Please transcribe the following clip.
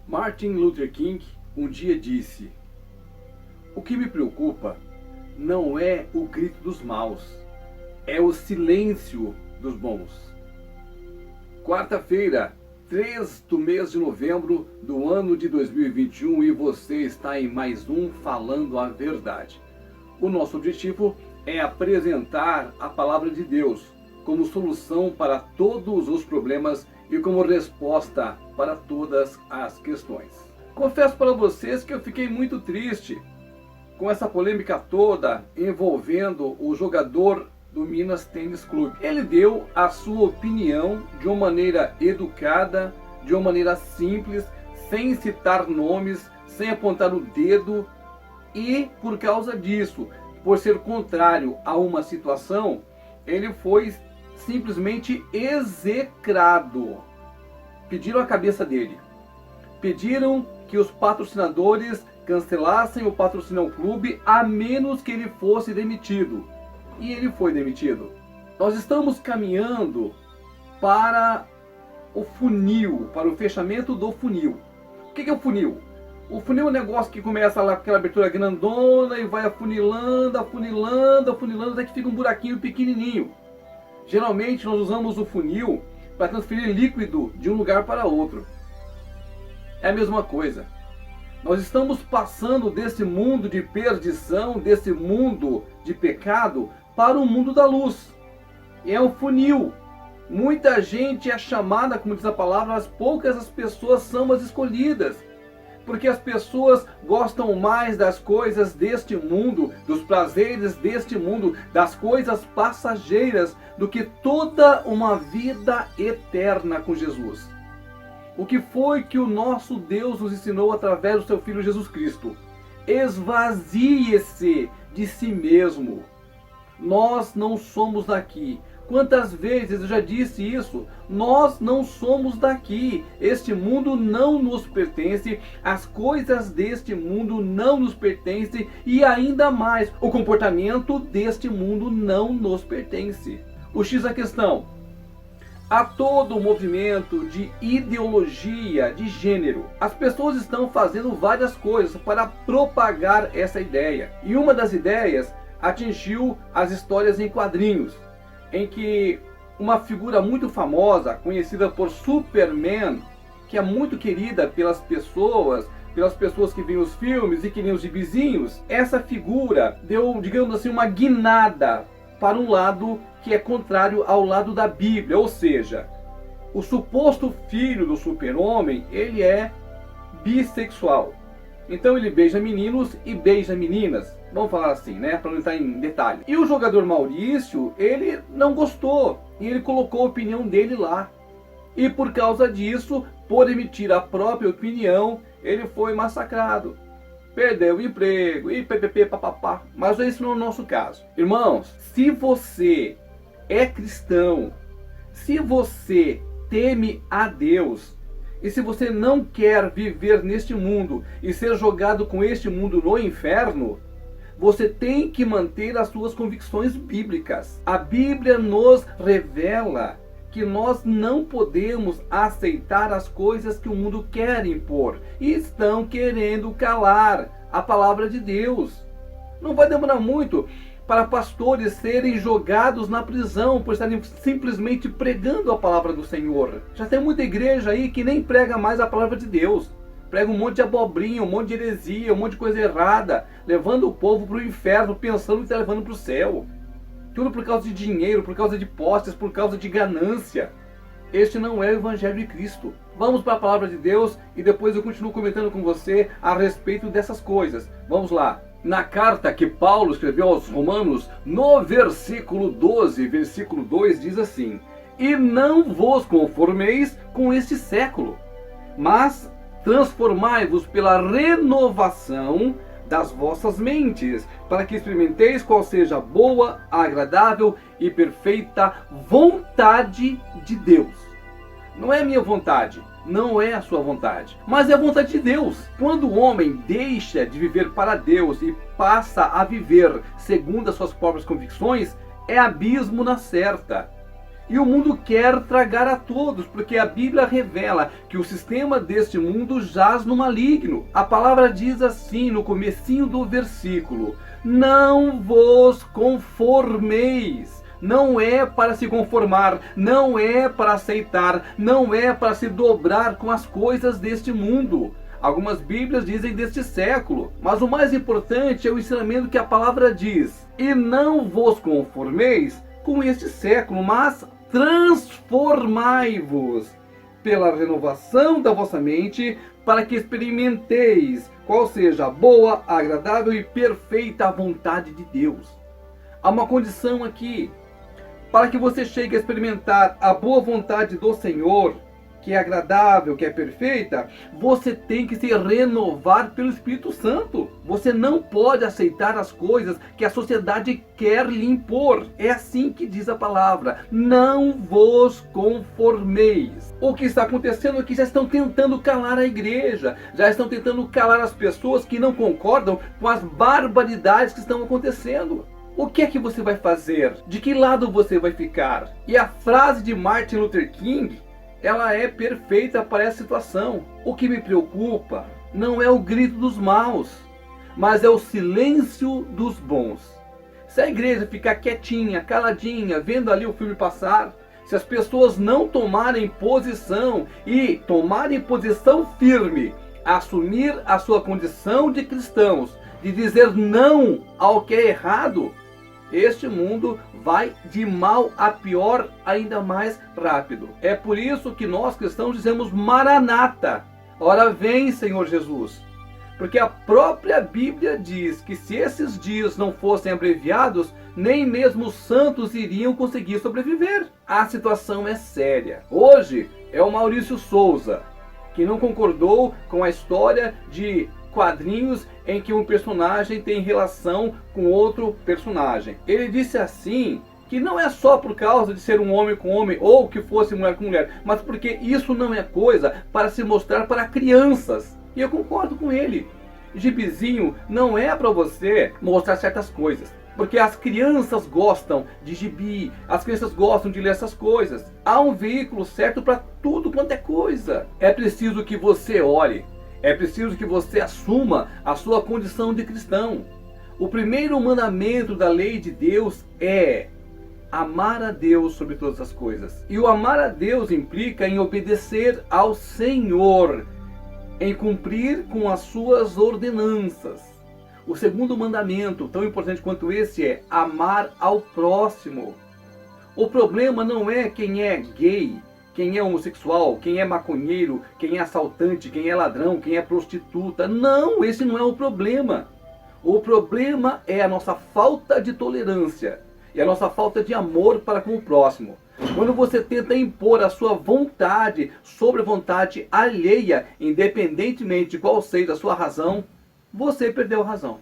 Martin Luther King um dia disse: "O que me preocupa não é o grito dos maus, é o silêncio dos bons." Quarta-feira, 3 do mês de novembro do ano de 2021, e você está em mais um Falando a Verdade. O nosso objetivo é apresentar a palavra de Deus como solução para todos os problemas e como resposta para todas as questões. Confesso para vocês que eu fiquei muito triste com essa polêmica toda envolvendo o jogador do Minas Tênis Clube. Ele deu a sua opinião de uma maneira educada, de uma maneira simples, sem citar nomes, sem apontar o dedo, e por causa disso, por ser contrário a uma situação, ele foi simplesmente execrado. Pediram a cabeça dele. Pediram que os patrocinadores cancelassem o patrocínio ao clube, a menos que ele fosse demitido. E ele foi demitido. Nós estamos caminhando para o funil, para o fechamento do funil. O que é o funil? O funil é um negócio que começa lá com aquela abertura grandona e vai afunilando, afunilando, afunilando, até que fica um buraquinho pequenininho. Geralmente nós usamos o funil para transferir líquido de um lugar para outro. É a mesma coisa. Nós estamos passando desse mundo de perdição, desse mundo de pecado, para o mundo da luz. É um funil. Muita gente é chamada, como diz a palavra, mas poucas as pessoas são as escolhidas. Porque as pessoas gostam mais das coisas deste mundo, dos prazeres deste mundo, das coisas passageiras, do que toda uma vida eterna com Jesus. O que foi que o nosso Deus nos ensinou através do seu Filho Jesus Cristo? Esvazie-se de si mesmo. Nós não somos daqui. Quantas vezes eu já disse isso? Nós não somos daqui. Este mundo não nos pertence. As coisas deste mundo não nos pertencem. E ainda mais, o comportamento deste mundo não nos pertence. O X da questão: há todo um movimento de ideologia de gênero. As pessoas estão fazendo várias coisas para propagar essa ideia. E uma das ideias atingiu as histórias em quadrinhos, em que uma figura muito famosa, conhecida por Superman, que é muito querida pelas pessoas que veem os filmes e que nem os gibizinhos, essa figura deu, digamos assim, uma guinada para um lado que é contrário ao lado da Bíblia. Ou seja, o suposto filho do super-homem, ele é bissexual. Então ele beija meninos e beija meninas. Vamos falar assim, né? Para não entrar em detalhe. E o jogador Maurício, ele não gostou. E ele colocou a opinião dele lá. E por causa disso, por emitir a própria opinião, ele foi massacrado. Perdeu o emprego e ppp, papapá. Mas esse não é o nosso caso. Irmãos, se você é cristão, se você teme a Deus, e se você não quer viver neste mundo e ser jogado com este mundo no inferno, você tem que manter as suas convicções bíblicas. A Bíblia nos revela que nós não podemos aceitar as coisas que o mundo quer impor. E estão querendo calar a palavra de Deus. Não vai demorar muito para pastores serem jogados na prisão por estarem simplesmente pregando a palavra do Senhor. Já tem muita igreja aí que nem prega mais a palavra de Deus. Prega um monte de abobrinha, um monte de heresia, um monte de coisa errada, levando o povo para o inferno, pensando que está levando para o céu. Tudo por causa de dinheiro, por causa de posses, por causa de ganância. Este não é o Evangelho de Cristo. Vamos para a palavra de Deus e depois eu continuo comentando com você a respeito dessas coisas. Vamos lá. Na carta que Paulo escreveu aos Romanos, no versículo 12, versículo 2, diz assim: "E não vos conformeis com este século, mas transformai-vos pela renovação das vossas mentes, para que experimenteis qual seja a boa, agradável e perfeita vontade de Deus." Não é a minha vontade, não é a sua vontade, mas é a vontade de Deus. Quando o homem deixa de viver para Deus e passa a viver segundo as suas próprias convicções, é abismo na certa. E o mundo quer tragar a todos, porque a Bíblia revela que o sistema deste mundo jaz no maligno. A palavra diz assim no comecinho do versículo: não vos conformeis. Não é para se conformar, não é para aceitar, não é para se dobrar com as coisas deste mundo. Algumas Bíblias dizem deste século, mas o mais importante é o ensinamento que a palavra diz: e não vos conformeis com este século, mas transformai-vos pela renovação da vossa mente, para que experimenteis qual seja a boa, agradável e perfeita vontade de Deus. Há uma condição aqui, para que você chegue a experimentar a boa vontade do Senhor, que é agradável, que é perfeita, você tem que se renovar pelo Espírito Santo. Você não pode aceitar as coisas que a sociedade quer lhe impor. É assim que diz a palavra: não vos conformeis. O que está acontecendo é que já estão tentando calar a igreja, já estão tentando calar as pessoas que não concordam com as barbaridades que estão acontecendo. O que é que você vai fazer? De que lado você vai ficar? E a frase de Martin Luther King, ela é perfeita para essa situação. O que me preocupa não é o grito dos maus, mas é o silêncio dos bons. Se a igreja ficar quietinha, caladinha, vendo ali o filme passar, se as pessoas não tomarem posição e tomarem posição firme, assumir a sua condição de cristãos, de dizer não ao que é errado, este mundo vai de mal a pior ainda mais rápido. É por isso que nós cristãos dizemos Maranata, ora vem, Senhor Jesus. Porque a própria Bíblia diz que se esses dias não fossem abreviados, nem mesmo os santos iriam conseguir sobreviver. A situação é séria. Hoje é o Maurício Souza, que não concordou com a história de quadrinhos em que um personagem tem relação com outro personagem. Ele disse assim, que não é só por causa de ser um homem com homem ou que fosse mulher com mulher, mas porque isso não é coisa para se mostrar para crianças. E eu concordo com ele. Gibizinho não é para você mostrar certas coisas, porque as crianças gostam de gibi, as crianças gostam de ler essas coisas. Há um veículo certo para tudo quanto é coisa. É preciso que você ore. É preciso que você assuma a sua condição de cristão. O primeiro mandamento da lei de Deus é amar a Deus sobre todas as coisas. E o amar a Deus implica em obedecer ao Senhor, em cumprir com as suas ordenanças. O segundo mandamento, tão importante quanto esse, é amar ao próximo. O problema não é quem é gay, quem é homossexual, quem é maconheiro, quem é assaltante, quem é ladrão, quem é prostituta. Não, esse não é o problema. O problema é a nossa falta de tolerância e a nossa falta de amor para com o próximo. Quando você tenta impor a sua vontade sobre a vontade alheia, independentemente de qual seja a sua razão, você perdeu a razão.